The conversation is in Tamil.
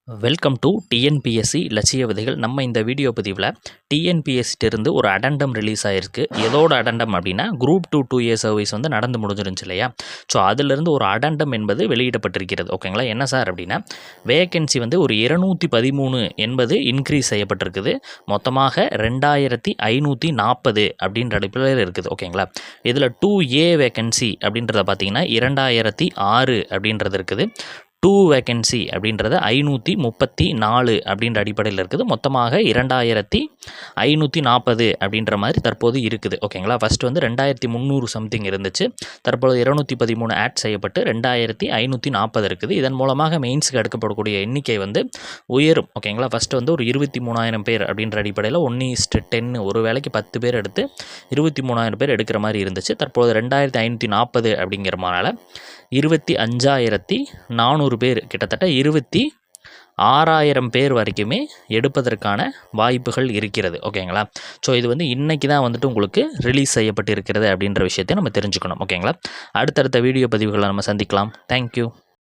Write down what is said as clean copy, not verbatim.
வெல்கம் டு டிஎன்பிஎஸ்சி லட்சிய விதைகள். நம்ம இந்த வீடியோ பதிவில் டிஎன்பிஎஸ்சிட்டிருந்து ஒரு அடண்டம் ரிலீஸ் ஆகிருக்கு. எதோட அடண்டம் அப்படின்னா குரூப் 2 இயர் சர்வீஸ் வந்து நடந்து முடிஞ்சிருந்துச்சு இல்லையா. ஸோ அதிலிருந்து ஒரு அடண்டம் என்பது வெளியிடப்பட்டிருக்கிறது. ஓகேங்களா. என்ன சார் அப்படின்னா, வேகன்சி வந்து ஒரு 213 என்பது இன்க்ரீஸ் செய்யப்பட்டிருக்குது. மொத்தமாக 2540 அப்படின்ற அடிப்படையில் இருக்குது. ஓகேங்களா. இதில் 2A வேகன்சி அப்படின்றத பார்த்தீங்கன்னா 2006 அப்படின்றது இருக்குது. 2 வேகன்சி அப்படின்றது 534 அப்படின்ற அடிப்படையில் இருக்குது. மொத்தமாக 2540 அப்படின்ற மாதிரி தற்போது இருக்குது. ஓகேங்களா. ஃபஸ்ட்டு வந்து 2300 சம்திங் இருந்துச்சு. தற்போது 213 ஆட் செய்யப்பட்டு 2540 இருக்குது. இதன் மூலமாக மெயின்ஸுக்கு எடுக்கப்படக்கூடிய எண்ணிக்கை வந்து உயரும். ஓகேங்களா. ஃபஸ்ட்டு வந்து ஒரு 23,000 பேர் அப்படின்ற அடிப்படையில் 1:10 ஒரு வேலைக்கு 10 பேர் எடுத்து 23,000 பேர் எடுக்கிற மாதிரி இருந்துச்சு. தற்போது 2540 அப்படிங்கிறனால 25,400 பேர், கிட்டத்தட்ட 26,000 பேர் வரைக்குமே எடுப்பதற்கான வாய்ப்புகள் இருக்கிறது. ஓகேங்களா. ஸோ இது வந்து இன்றைக்கி தான் வந்துட்டு உங்களுக்கு ரிலீஸ் செய்யப்பட்டு இருக்கிறது அப்படின்ற விஷயத்தை நம்ம தெரிஞ்சுக்கணும். ஓகேங்களா. அடுத்தடுத்த வீடியோ பதிவுகளை நம்ம சந்திக்கலாம். தேங்க்யூ.